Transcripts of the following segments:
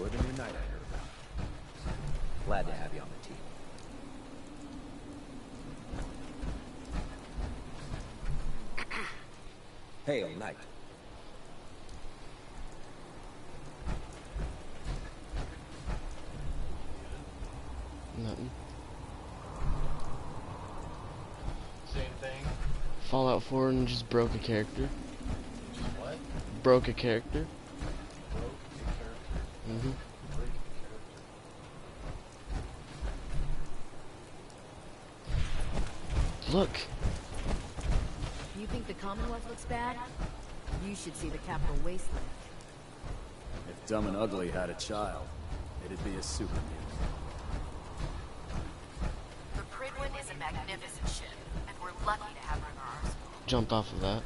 more than your knight I heard about. Glad to have you on the team. Hail, knight. Nothing. Same thing. Fallout 4 and just broke a character. Just what? Broke a character. Broke a character. Mm-hmm. Break a character. Look. You think the Commonwealth looks bad? You should see the Capital Wasteland. If Dumb and Ugly had a child, it'd be a super mutant. The Prydwen is a magnificent ship, and we're lucky to have her in our arsenal. Jumped off of that.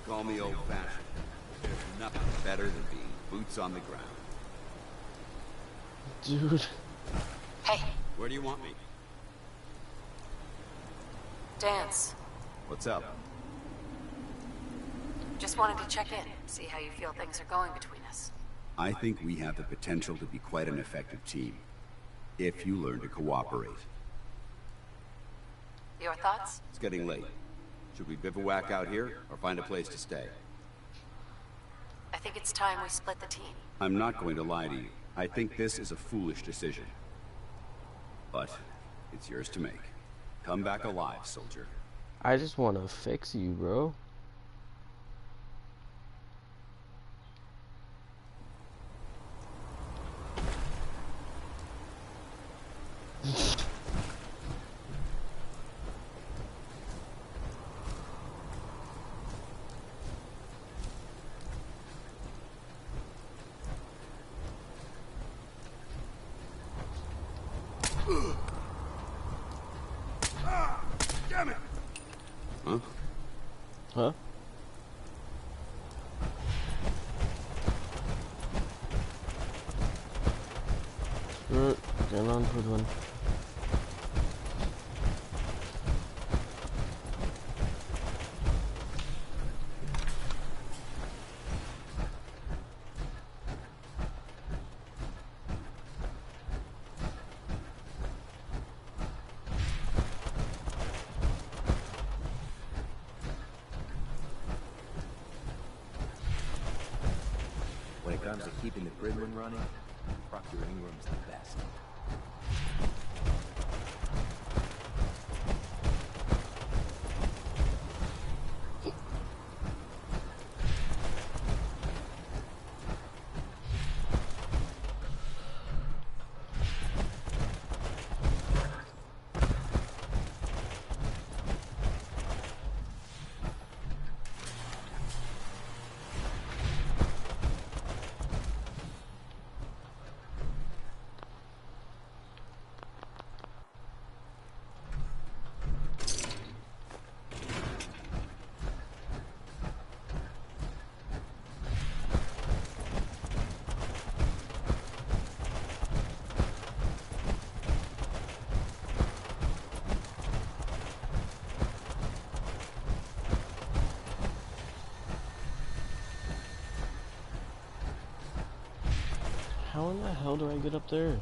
Call me old-fashioned. There's nothing better than being boots on the ground. Dude. Hey, Where do you want me? Dance. What's up? Just wanted to check in, see how you feel things are going between us. I think we have the potential to be quite an effective team, if you learn to cooperate. Your thoughts? It's getting late. Should we bivouac out here, or find a place to stay? I think it's time we split the team. I'm not going to lie to you. I think this is a foolish decision. But it's yours to make. Come back alive, soldier. I just want to fix you, bro. Damn it! Huh? Huh? Get on, Prydwen. When it comes to keeping the Prydwen running, Proctor Ingram's the best. How in the hell do I get up there?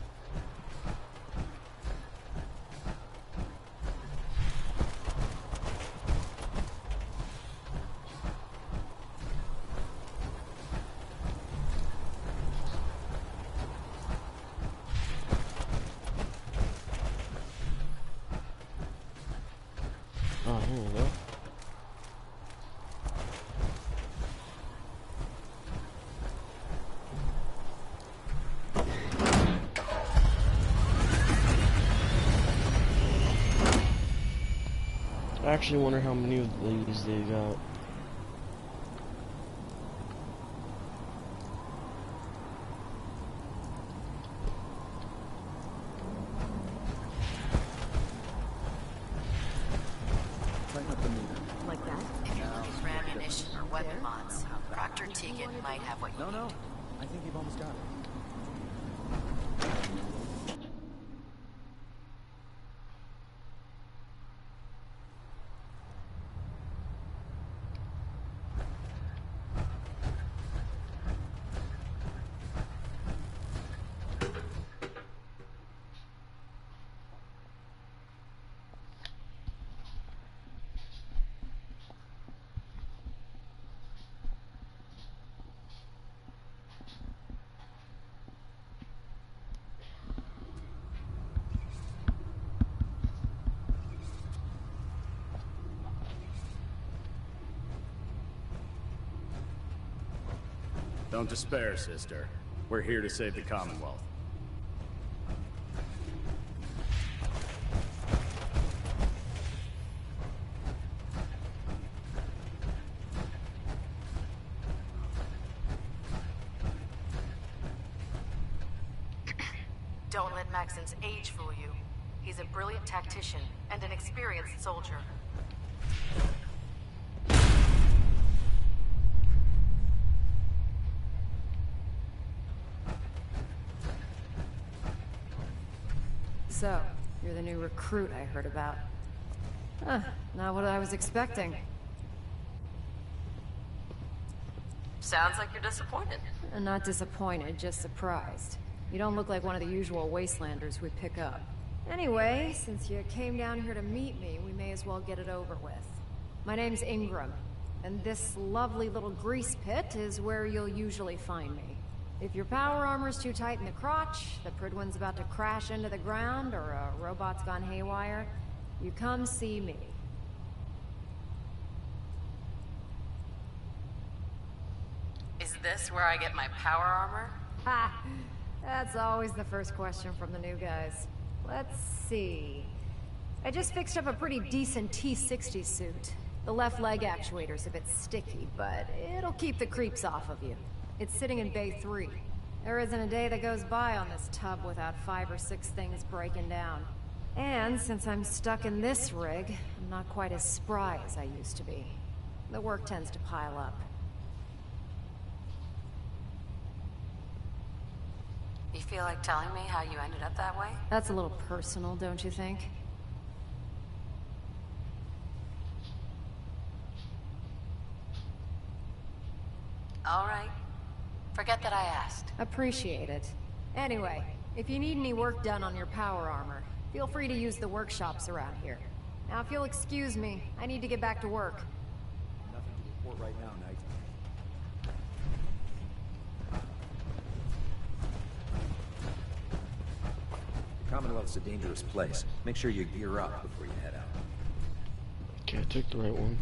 Oh, here we go. I actually wonder how many of these they got. weapon mods. Proctor Tegan might have what you No, need. no. I think you've almost got it. Don't despair, sister. We're here to save the Commonwealth. Don't let Maxon's age fool you. He's a brilliant tactician and an experienced soldier. So, you're the new recruit I heard about. Huh, not what I was expecting. Sounds like you're disappointed. Not disappointed, just surprised. You don't look like one of the usual wastelanders we pick up. Anyway, since you came down here to meet me, we may as well get it over with. My name's Ingram, and this lovely little grease pit is where you'll usually find me. If your power armor's too tight in the crotch, the Prydwen's about to crash into the ground, or a robot's gone haywire, you come see me. Is this where I get my power armor? Ha! That's always the first question from the new guys. Let's see. I just fixed up a pretty decent T-60 suit. The left leg actuator's a bit sticky, but it'll keep the creeps off of you. It's sitting in Bay 3. There isn't a day that goes by on this tub without 5 or 6 things breaking down. And since I'm stuck in this rig, I'm not quite as spry as I used to be. The work tends to pile up. You feel like telling me how you ended up that way? That's a little personal, don't you think? All right. Forget that I asked. Appreciate it. Anyway, if you need any work done on your power armor, feel free to use the workshops around here. Now, if you'll excuse me, I need to get back to work. Nothing to report right now, Knight. The Commonwealth's a dangerous place. Make sure you gear up before you head out. Okay, I took the right one.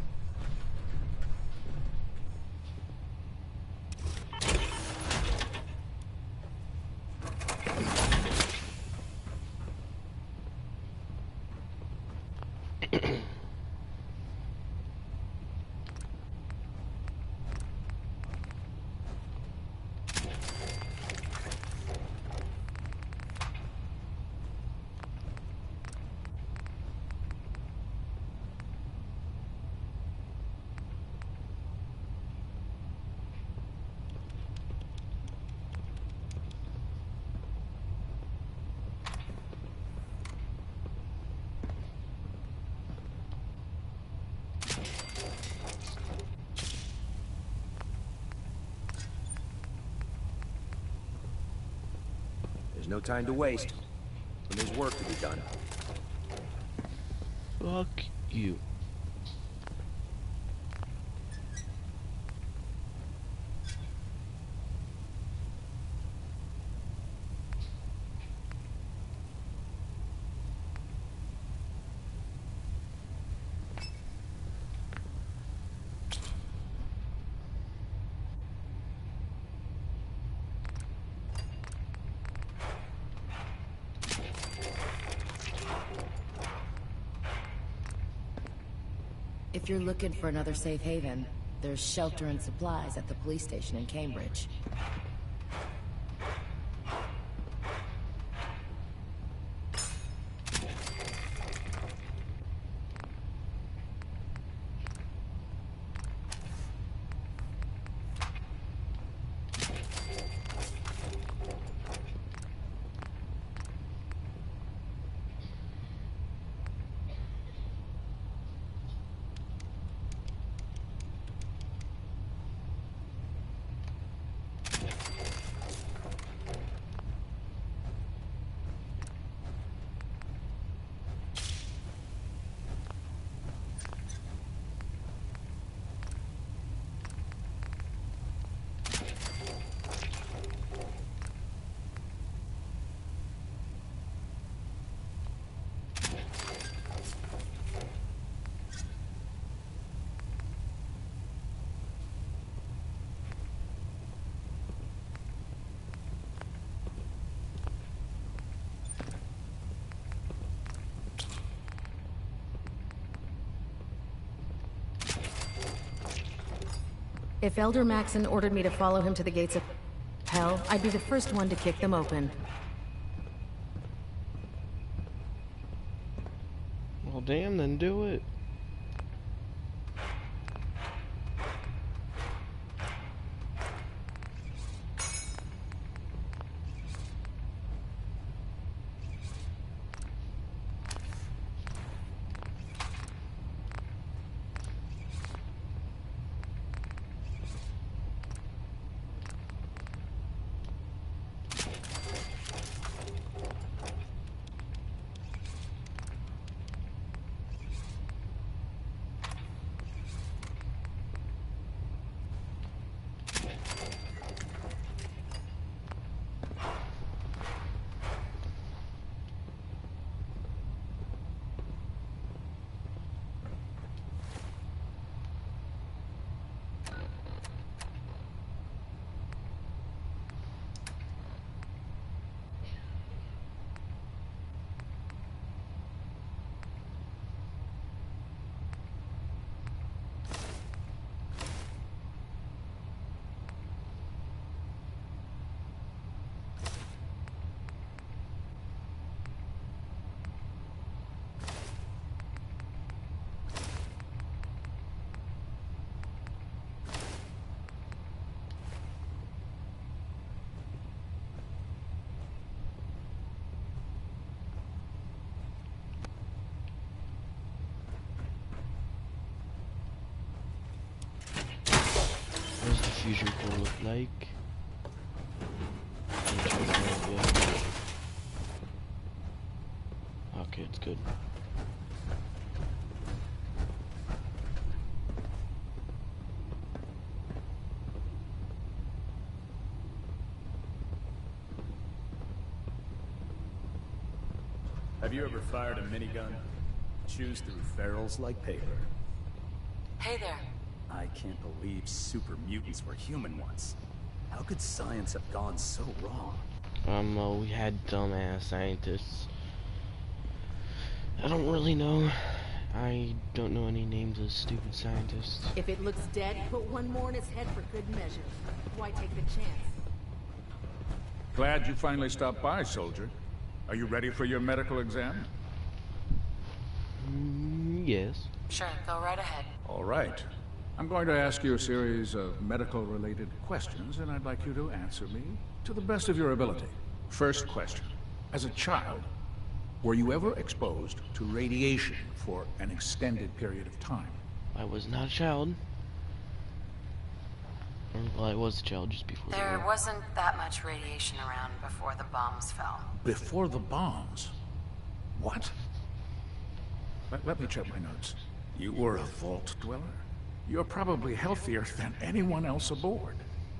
There's no time to waste. And there's work to be done. Fuck you. If you're looking for another safe haven, there's shelter and supplies at the police station in Cambridge. If Elder Maxon ordered me to follow him to the gates of hell, I'd be the first one to kick them open. Well, damn, then do it. What does the fusion core look like? Okay, it's good. Have you ever fired a minigun? Chews through ferrules like paper. Hey there. I can't believe super mutants were human once. How could science have gone so wrong? Well, we had dumbass scientists. I don't really know. I don't know any names of stupid scientists. If it looks dead, put one more in its head for good measure. Why take the chance? Glad you finally stopped by, soldier. Are you ready for your medical exam? Yes. Sure, go right ahead. All right. I'm going to ask you a series of medical-related questions, and I'd like you to answer me to the best of your ability. First question. As a child, were you ever exposed to radiation for an extended period of time? I was not a child. Well, I was a child just before the There war. wasn't that much radiation around before the bombs fell. Before the bombs? What? Let me check my notes. You were a vault dweller? You're probably healthier than anyone else aboard.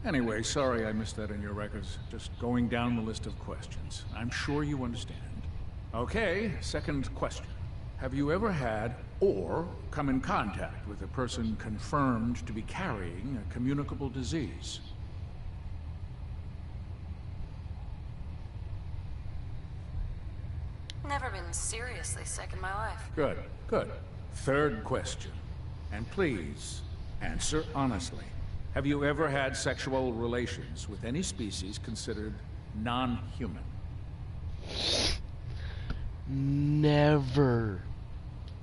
Anyway, sorry I missed that in your records. Just going down the list of questions. I'm sure you understand. Okay, second question. Have you ever had or come in contact with a person confirmed to be carrying a communicable disease? Never been seriously sick in my life. Good, good. Third question. And please, answer honestly. Have you ever had sexual relations with any species considered non-human? Never.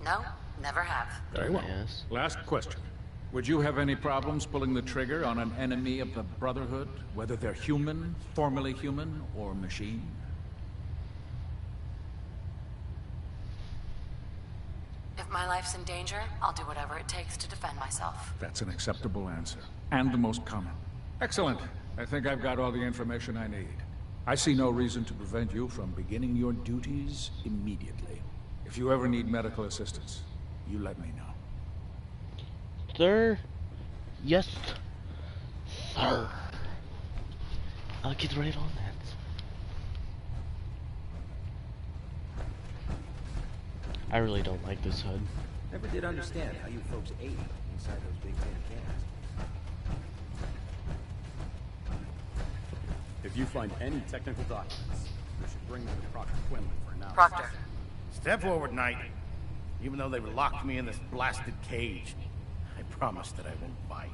No, never have. Very well. Yes. Last question. Would you have any problems pulling the trigger on an enemy of the Brotherhood, whether they're human, formerly human, or machine? If my life's in danger, I'll do whatever it takes to defend myself. That's an acceptable answer. And the most common. Excellent. I think I've got all the information I need. I see no reason to prevent you from beginning your duties immediately. If you ever need medical assistance, you let me know. Sir? Yes, sir. I'll get right on that. I really don't like this HUD. Never did understand how you folks ate inside those big tin cans. If you find any technical documents, you should bring them to Proctor Quinlan for analysis. Proctor. Step forward, Knight. Even though they've locked me in this blasted cage, I promise that I won't bite.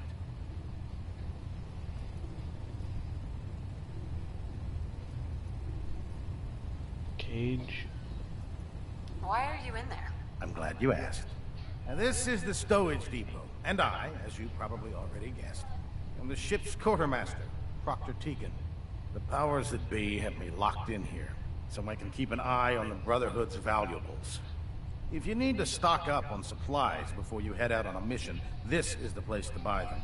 cage. Why are you in there? I'm glad you asked. Now, this is the stowage depot, and I, as you probably already guessed, am the ship's quartermaster, Proctor Tegan. The powers that be have me locked in here, so I can keep an eye on the Brotherhood's valuables. If you need to stock up on supplies before you head out on a mission, this is the place to buy them.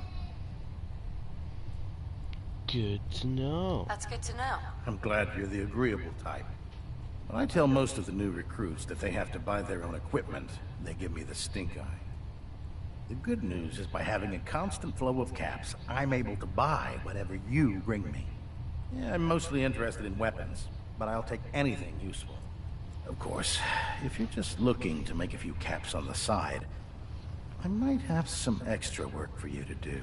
Good to know. That's good to know. I'm glad you're the agreeable type. When I tell most of the new recruits that they have to buy their own equipment, they give me the stink eye. The good news is by having a constant flow of caps, I'm able to buy whatever you bring me. Yeah, I'm mostly interested in weapons, but I'll take anything useful. Of course, if you're just looking to make a few caps on the side, I might have some extra work for you to do.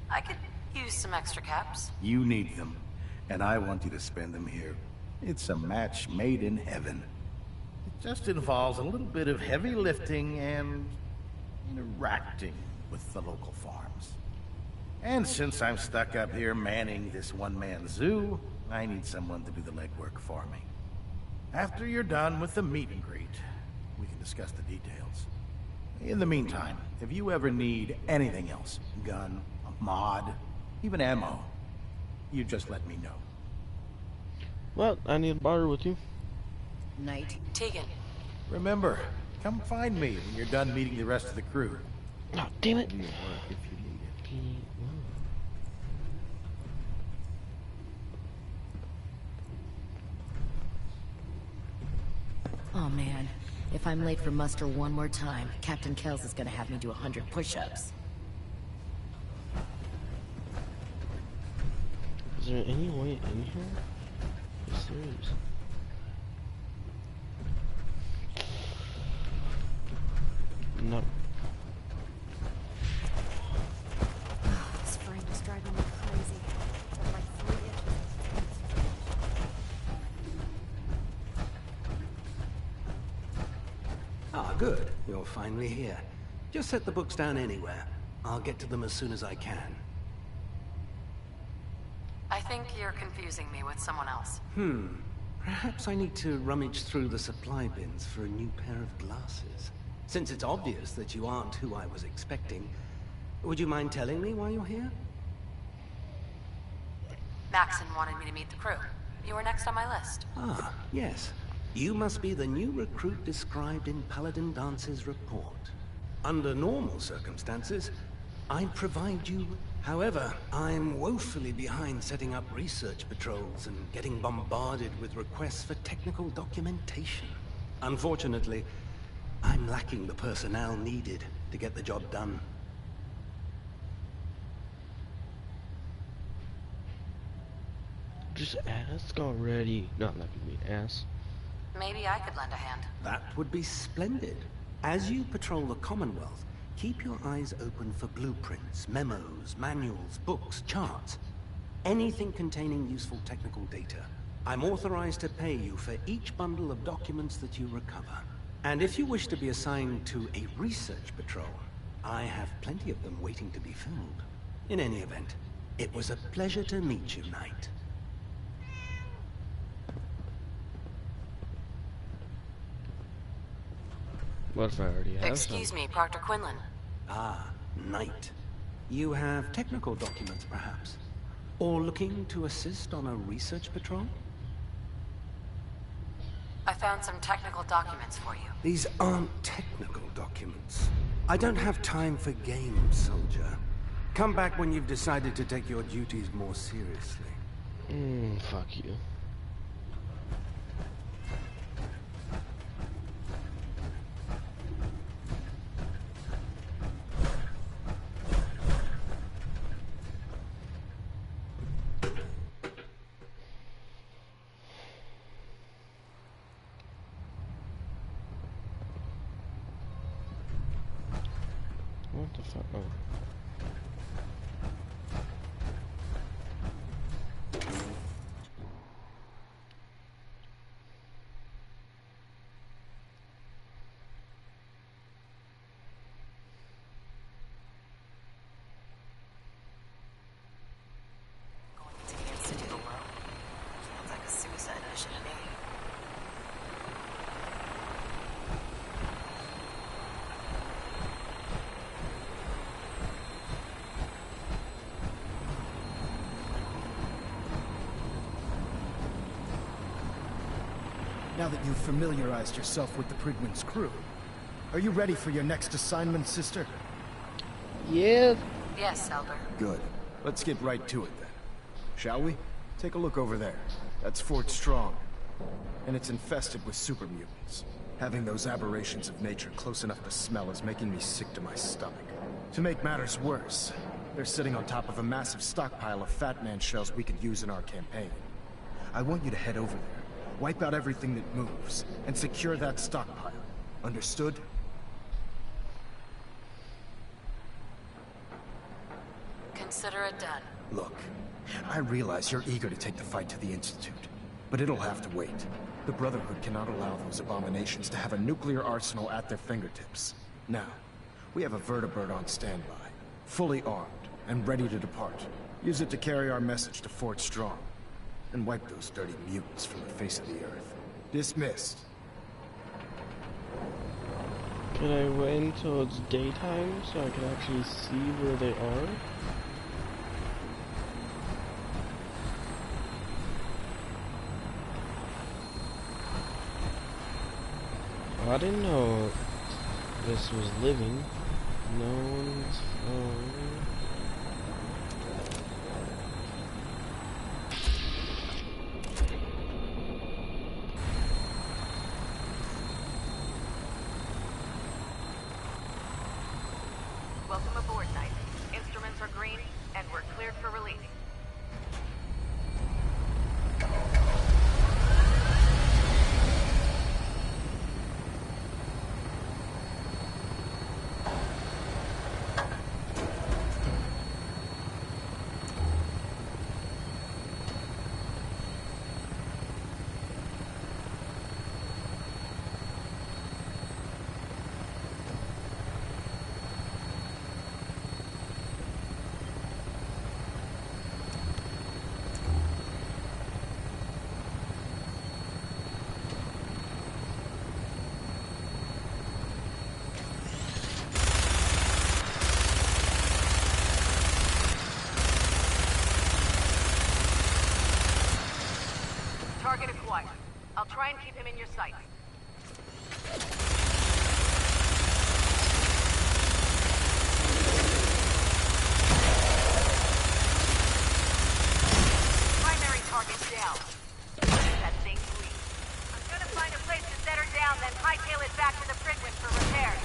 I could use some extra caps. You need them, and I want you to spend them here. It's a match made in heaven. It just involves a little bit of heavy lifting and interacting with the local farms. And since I'm stuck up here manning this one-man zoo, I need someone to do the legwork for me. After you're done with the meet and greet, we can discuss the details. In the meantime, if you ever need anything else, gun, a mod, even ammo, you just let me know. Well, I need to barter with you. Knight. Tegan. Remember, come find me when you're done meeting the rest of the crew. Oh, damn it. If you need it. Oh man, if I'm late for muster one more time, Captain Kells is gonna have me do 100 push-ups. Is there any way in here? Yes, there is. No. This frame is driving me crazy. I'm like 3 inches. Ah, good. You're finally here. Just set the books down anywhere. I'll get to them as soon as I can. I think you're confusing me with someone else. Perhaps I need to rummage through the supply bins for a new pair of glasses. Since it's obvious that you aren't who I was expecting, would you mind telling me why you're here? Maxon wanted me to meet the crew. You were next on my list. Ah, yes. You must be the new recruit described in Paladin Dance's report. Under normal circumstances, I'd provide you. However, I'm woefully behind setting up research patrols and getting bombarded with requests for technical documentation. Unfortunately, I'm lacking the personnel needed to get the job done. Just ask already. No, I'm not gonna be an ass. Maybe I could lend a hand. That would be splendid. As you patrol the Commonwealth, keep your eyes open for blueprints, memos, manuals, books, charts. Anything containing useful technical data. I'm authorized to pay you for each bundle of documents that you recover. And if you wish to be assigned to a research patrol, I have plenty of them waiting to be filled. In any event, it was a pleasure to meet you, Knight. What if I already have Excuse me, Proctor Quinlan. Ah, Knight. You have technical documents, perhaps? Or looking to assist on a research patrol? I found some technical documents for you. These aren't technical documents. I don't have time for games, soldier. Come back when you've decided to take your duties more seriously. Fuck you. What the fuck? Oh. now that you've familiarized yourself with the Prydwen's crew. Are you ready for your next assignment, sister? Yeah. Yes, Elder. Good. Let's get right to it then. Shall we? Take a look over there. That's Fort Strong. And it's infested with super mutants. Having those aberrations of nature close enough to smell is making me sick to my stomach. To make matters worse, they're sitting on top of a massive stockpile of Fat Man shells we could use in our campaign. I want you to head over there, wipe out everything that moves, and secure that stockpile. Understood? Consider it done. Look, I realize you're eager to take the fight to the Institute, but it'll have to wait. The Brotherhood cannot allow those abominations to have a nuclear arsenal at their fingertips. Now, we have a vertibird on standby, fully armed and ready to depart. Use it to carry our message to Fort Strong, and wipe those dirty mutants from the face of the earth. Dismissed. Can I wait until it's daytime so I can actually see where they are? I didn't know this was living. No one's phone. Welcome aboard, Knight. Instruments are green, and we're cleared for release. Target acquired. I'll try and keep him in your sights. Primary target down. That thing bleeds. I'm gonna find a place to set her down, then hightail it back to the Prydwen for repairs.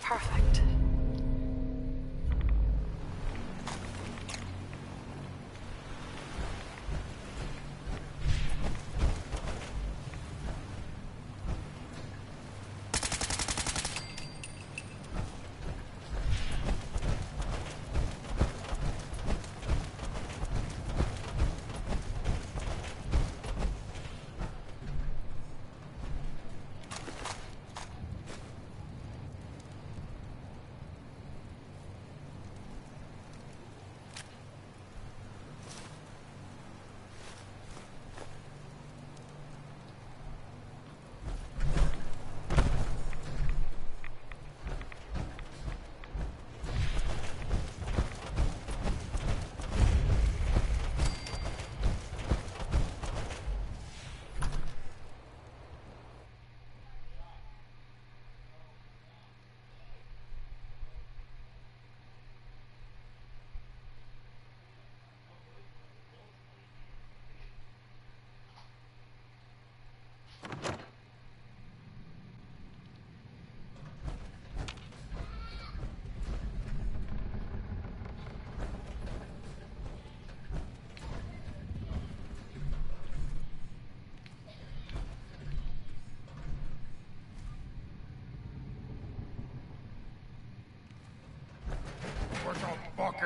Perfect.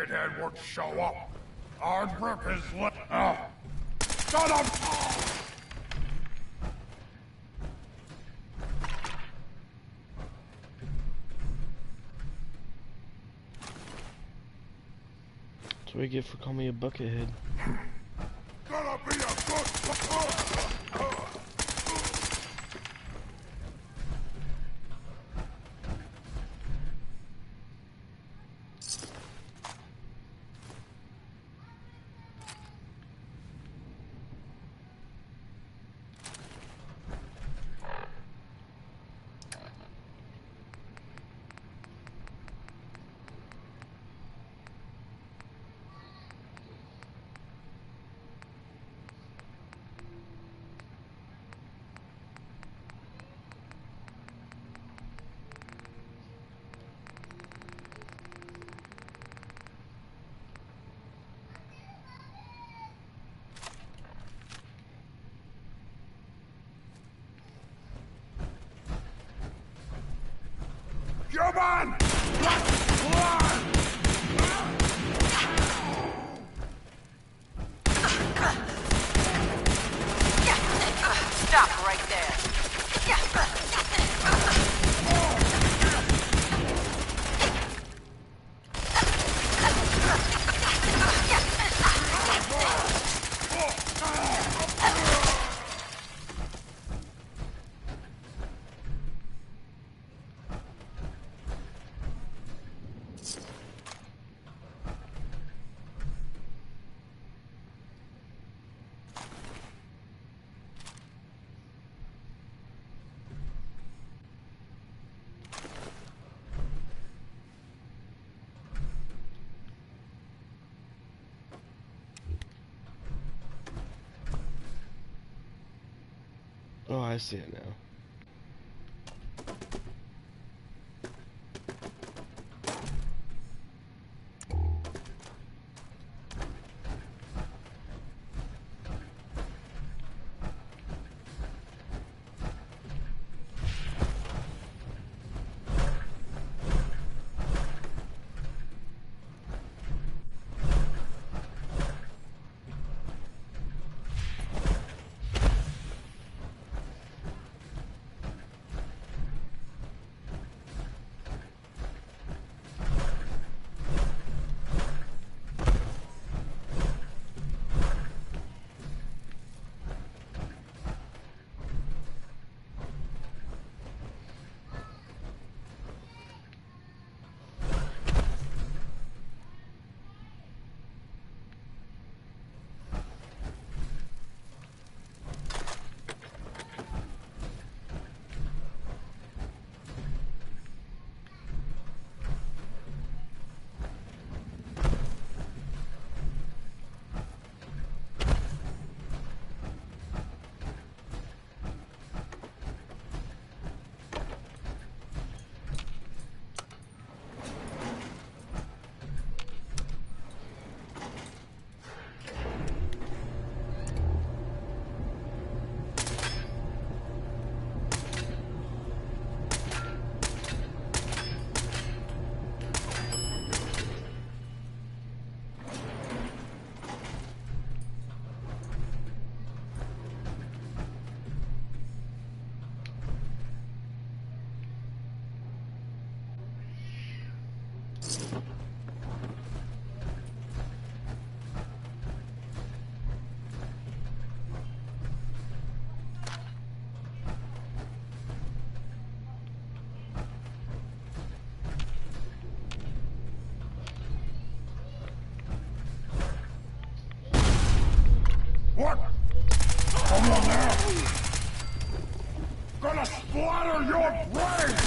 Buckethead would show up. I'd rip his lip. Shut up! That's what I get for calling me a buckethead. Gonna be a good... Come on! Stop right there. Oh, I see it now. What? Come on now! Gonna splatter your brain!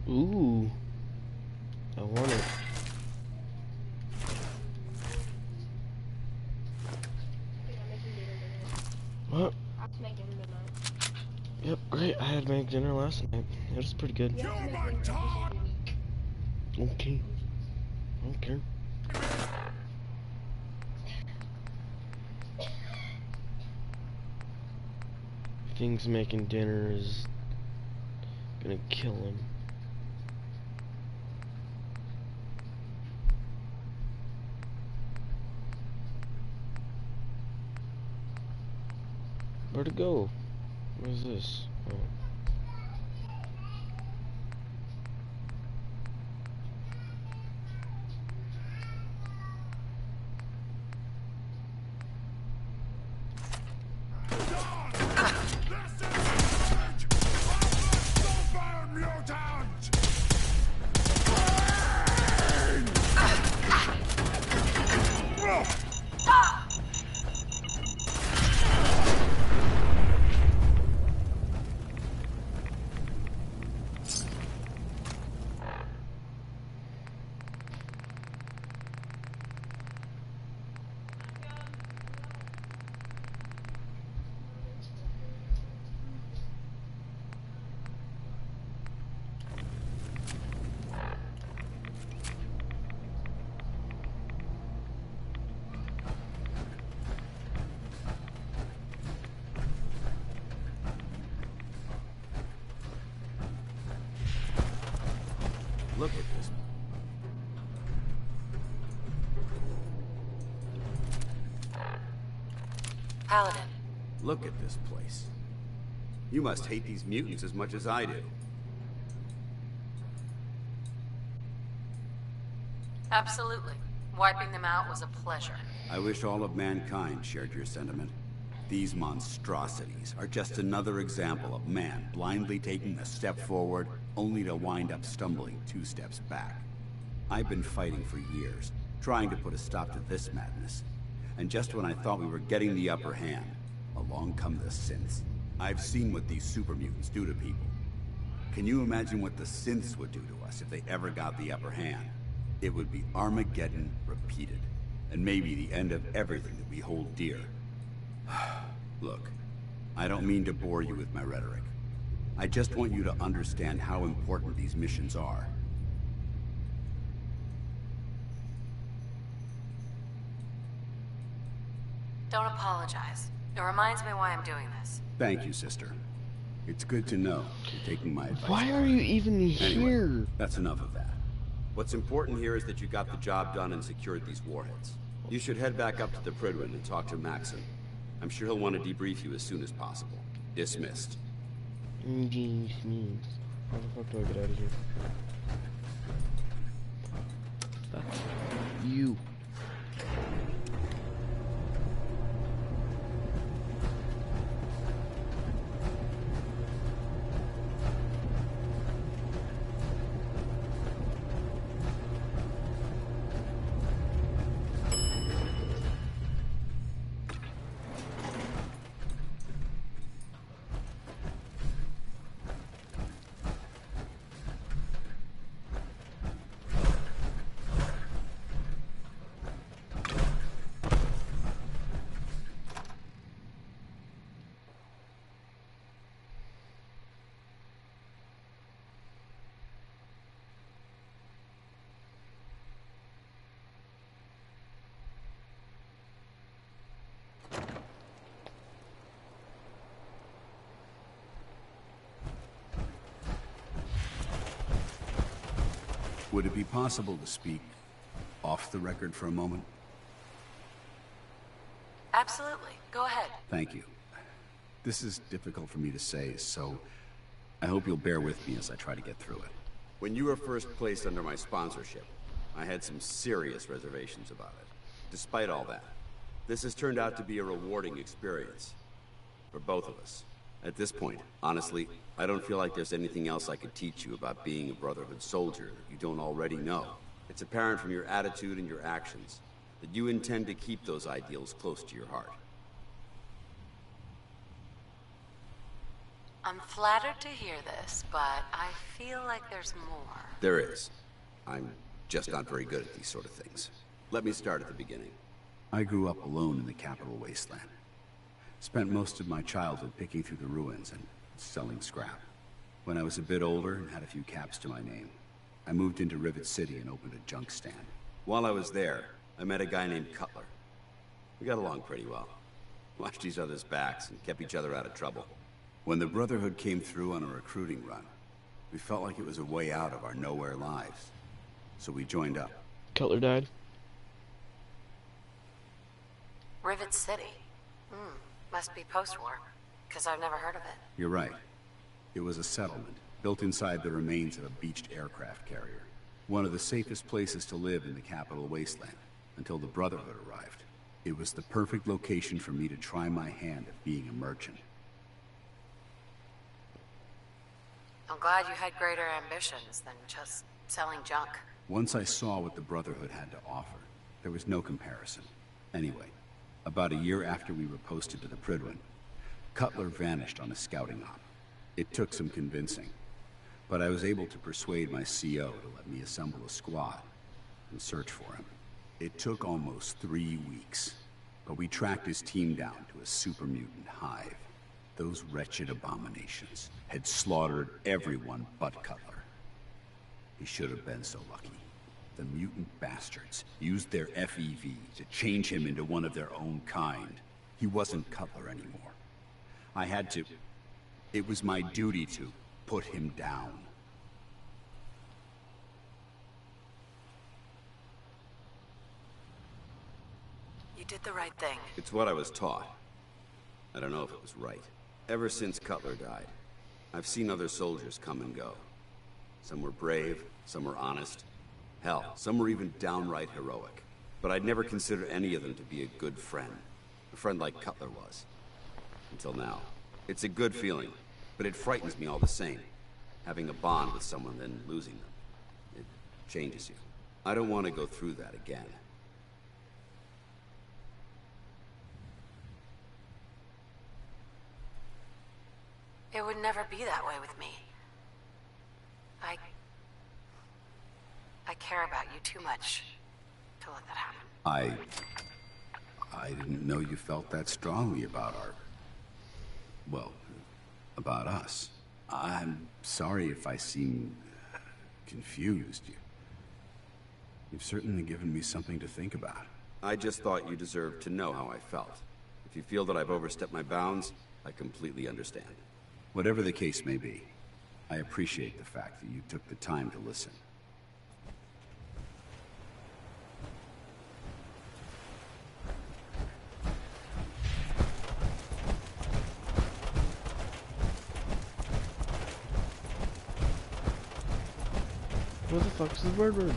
Ooh. I want it. What? Yep, great. I had made dinner last night. It was pretty good. Okay. Okay. Things making dinner is gonna kill him. Where'd it go? What is this? Oh. Look at this. Paladin. Look at this place. You must hate these mutants as much as I do. Absolutely. Wiping them out was a pleasure. I wish all of mankind shared your sentiment. These monstrosities are just another example of man blindly taking a step forward, only to wind up stumbling 2 steps back. I've been fighting for years, trying to put a stop to this madness. And just when I thought we were getting the upper hand, along come the synths. I've seen what these super mutants do to people. Can you imagine what the synths would do to us if they ever got the upper hand? It would be Armageddon repeated, and maybe the end of everything that we hold dear. Look, I don't mean to bore you with my rhetoric. I just want you to understand how important these missions are. Don't apologize. It reminds me why I'm doing this. Thank you, sister. It's good to know you're taking my advice. Why are you even Anyway, here? that's enough of that. What's important here is that you got the job done and secured these warheads. You should head back up to the Prydwen and talk to Maxon. I'm sure he'll want to debrief you as soon as possible. Dismissed. How the fuck do I get out of here? Fuck you. Would it be possible to speak off the record for a moment? Absolutely. Go ahead. Thank you. This is difficult for me to say, so I hope you'll bear with me as I try to get through it. When you were first placed under my sponsorship, I had some serious reservations about it. Despite all that, this has turned out to be a rewarding experience. For both of us. At this point, honestly, I don't feel like there's anything else I could teach you about being a Brotherhood soldier that you don't already know. It's apparent from your attitude and your actions that you intend to keep those ideals close to your heart. I'm flattered to hear this, but I feel like there's more. There is. I'm just not very good at these sort of things. Let me start at the beginning. I grew up alone in the capital wasteland. Spent most of my childhood picking through the ruins, and selling scrap. When I was a bit older and had a few caps to my name, I moved into Rivet City and opened a junk stand. While I was there, I met a guy named Cutler. We got along pretty well. Watched each other's backs and kept each other out of trouble. When the Brotherhood came through on a recruiting run, we felt like it was a way out of our nowhere lives. So we joined up. Cutler died. Rivet City. Must be post-war, because I've never heard of it. You're right. It was a settlement, built inside the remains of a beached aircraft carrier. One of the safest places to live in the capital wasteland, until the Brotherhood arrived. It was the perfect location for me to try my hand at being a merchant. I'm glad you had greater ambitions than just selling junk. Once I saw what the Brotherhood had to offer, there was no comparison. Anyway, about a year after we were posted to the Prydwen, Cutler vanished on a scouting op. It took some convincing, but I was able to persuade my CO to let me assemble a squad and search for him. It took almost 3 weeks, but we tracked his team down to a super mutant hive. Those wretched abominations had slaughtered everyone but Cutler. He should have been so lucky. The mutant bastards used their FEV to change him into one of their own kind. He wasn't Cutler anymore. I had to... It was my duty to put him down. You did the right thing. It's what I was taught. I don't know if it was right. Ever since Cutler died, I've seen other soldiers come and go. Some were brave, some were honest. Hell, some were even downright heroic. But I'd never considered any of them to be a good friend. A friend like Cutler was. Until now. It's a good feeling, but it frightens me all the same. Having a bond with someone, then losing them. It changes you. I don't want to go through that again. It would never be that way with me. I care about you too much to let that happen. I didn't know you felt that strongly about well, about us. I'm sorry if I seem confused. You've certainly given me something to think about. I just thought you deserved to know how I felt. If you feel that I've overstepped my bounds, I completely understand. Whatever the case may be, I appreciate the fact that you took the time to listen. Where the fuck is the bird room?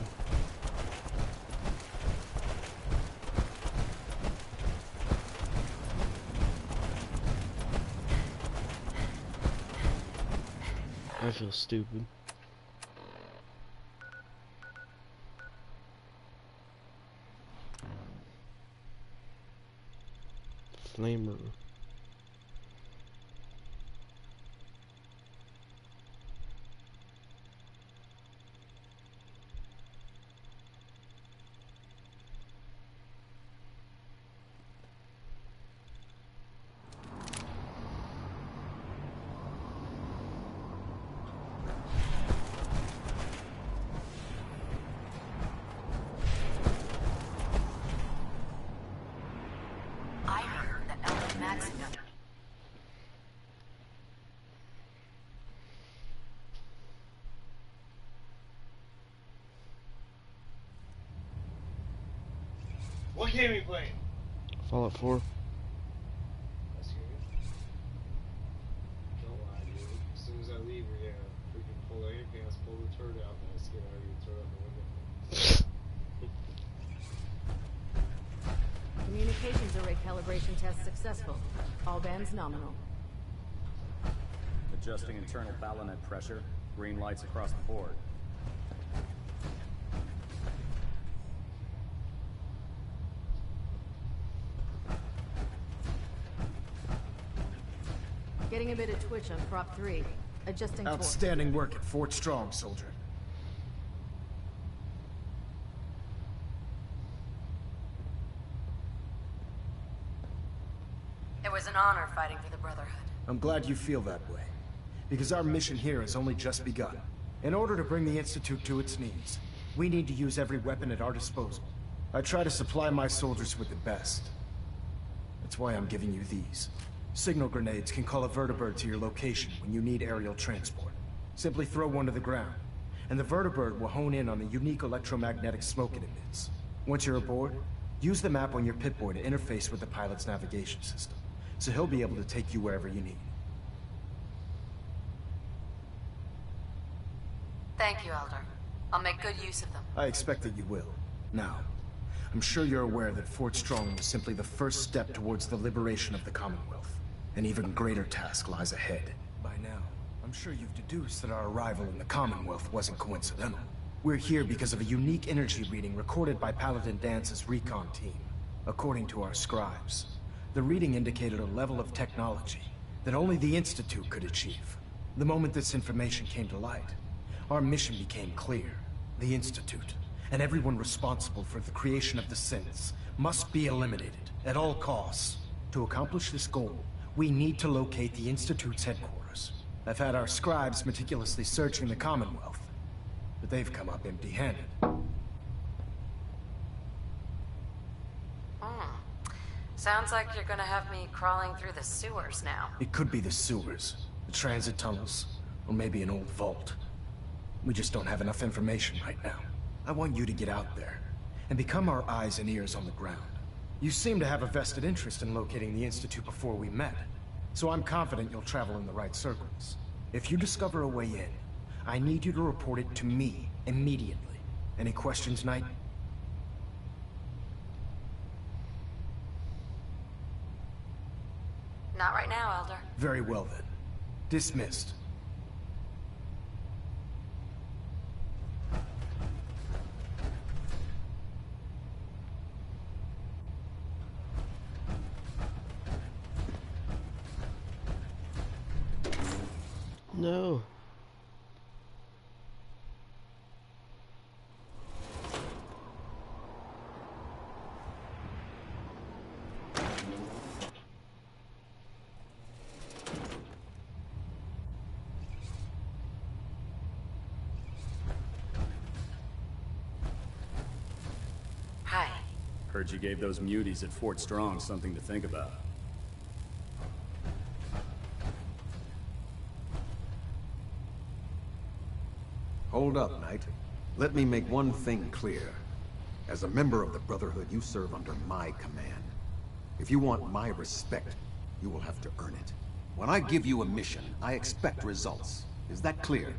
I feel stupid. Flamer. What game are you playing? Fallout 4. That's good. Don't lie, dude. As soon as I leave, we're gonna freaking pull out your pants, pull the turd out, and let's get out of here and throw it out the window. Communications array calibration test successful. All bands nominal. Adjusting internal ballonet pressure. Green lights across the board. Getting a bit of twitch on prop 3. Adjusting torque. Outstanding work at Fort Strong, soldier. It was an honor fighting for the Brotherhood. I'm glad you feel that way. because our mission here has only just begun. In order to bring the Institute to its knees, we need to use every weapon at our disposal. I try to supply my soldiers with the best. That's why I'm giving you these. Signal grenades can call a vertibird to your location when you need aerial transport. Simply throw one to the ground, and the vertibird will hone in on the unique electromagnetic smoke it emits. Once you're aboard, use the map on your Pip-Boy to interface with the pilot's navigation system, so he'll be able to take you wherever you need. Thank you, Elder. I'll make good use of them. I expect that you will. Now, I'm sure you're aware that Fort Strong was simply the first step towards the liberation of the Commonwealth. An even greater task lies ahead. By now, I'm sure you've deduced that our arrival in the Commonwealth wasn't coincidental. We're here because of a unique energy reading recorded by Paladin Dance's recon team. According to our scribes, the reading indicated a level of technology that only the Institute could achieve. The moment this information came to light, our mission became clear. The Institute, and everyone responsible for the creation of the synths, must be eliminated at all costs. To accomplish this goal, we need to locate the Institute's headquarters. I've had our scribes meticulously searching the Commonwealth, but they've come up empty-handed. Sounds like you're gonna have me crawling through the sewers now. It could be the sewers, the transit tunnels, or maybe an old vault. We just don't have enough information right now. I want you to get out there and become our eyes and ears on the ground. You seem to have a vested interest in locating the Institute before we met, so I'm confident you'll travel in the right circles. If you discover a way in, I need you to report it to me immediately. Any questions, Knight? Not right now, Elder. Very well then. Dismissed. No. Hi. Heard you gave those muties at Fort Strong something to think about. Hold up, Knight. Let me make one thing clear. As a member of the Brotherhood, you serve under my command. If you want my respect, you will have to earn it. When I give you a mission, I expect results. Is that clear?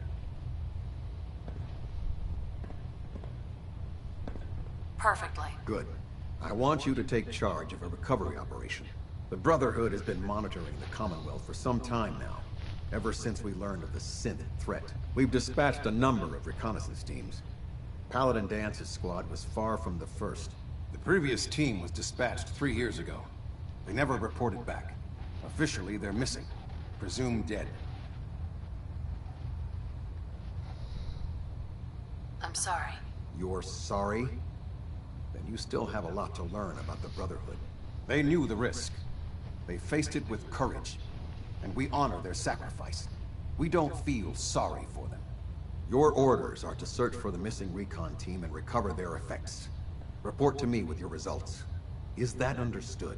Perfectly. Good. I want you to take charge of a recovery operation. The Brotherhood has been monitoring the Commonwealth for some time now. Ever since we learned of the synth threat, we've dispatched a number of reconnaissance teams. Paladin Dance's squad was far from the first. The previous team was dispatched 3 years ago. They never reported back. Officially, they're missing. Presumed dead. I'm sorry. You're sorry? Then you still have a lot to learn about the Brotherhood. They knew the risk. They faced it with courage. And we honor their sacrifice. We don't feel sorry for them. Your orders are to search for the missing recon team and recover their effects. Report to me with your results. Is that understood?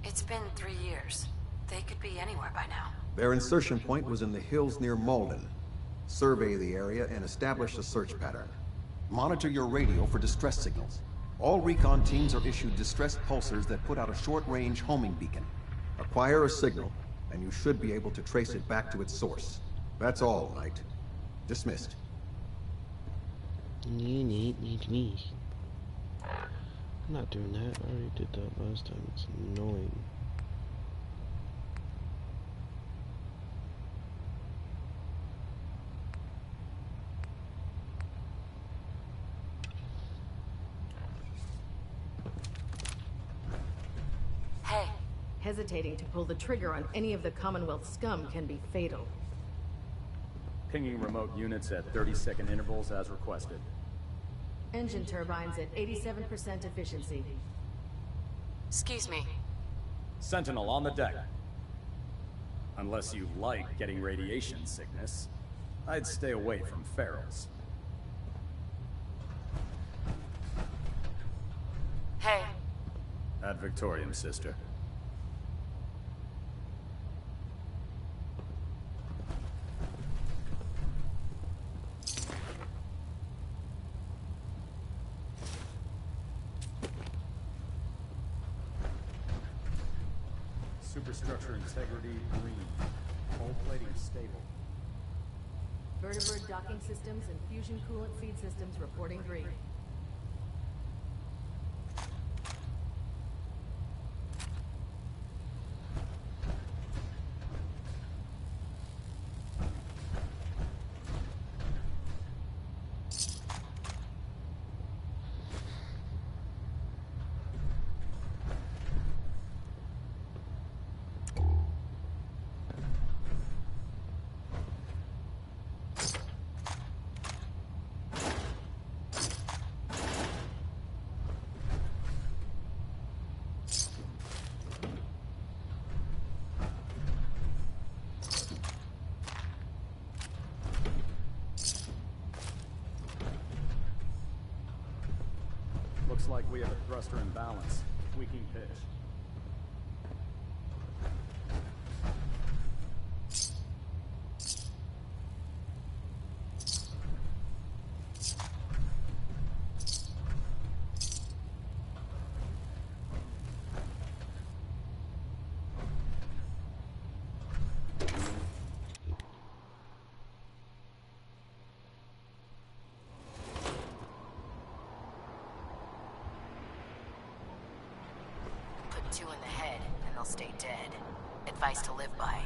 It's been 3 years. They could be anywhere by now. Their insertion point was in the hills near Malden. Survey the area and establish a search pattern. Monitor your radio for distress signals. All recon teams are issued distress pulsars that put out a short-range homing beacon. Acquire a signal, and you should be able to trace it back to its source. That's all, Knight. Dismissed. Me. I'm not doing that. I already did that last time. It's annoying. Hey. Hesitating to pull the trigger on any of the Commonwealth scum can be fatal. Pinging remote units at 30-second intervals as requested. Engine turbines at 87% efficiency. Excuse me. Sentinel on the deck. Unless you like getting radiation sickness, I'd stay away from ferals. Hey. Ad Victorium, sister. Superstructure integrity green. Hull plating stable. Vertibird docking systems and fusion coolant feed systems reporting green. Looks like we have a thruster imbalance. Tweaking pitch. Put 2 in the head, and they'll stay dead. Advice to live by.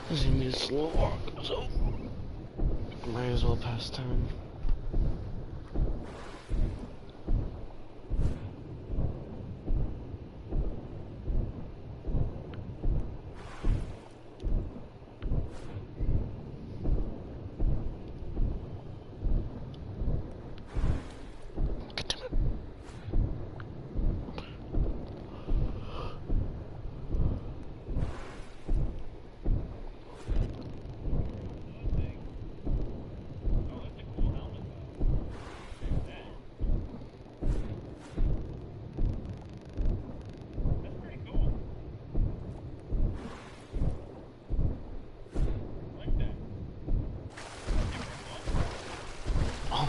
This is gonna be a slow walk, so might as well pass time.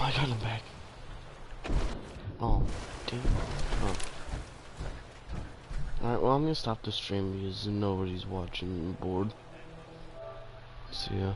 I got him back. Oh, damn. Oh. Alright, well, I'm gonna stop the stream because nobody's watching. I'm bored. See ya.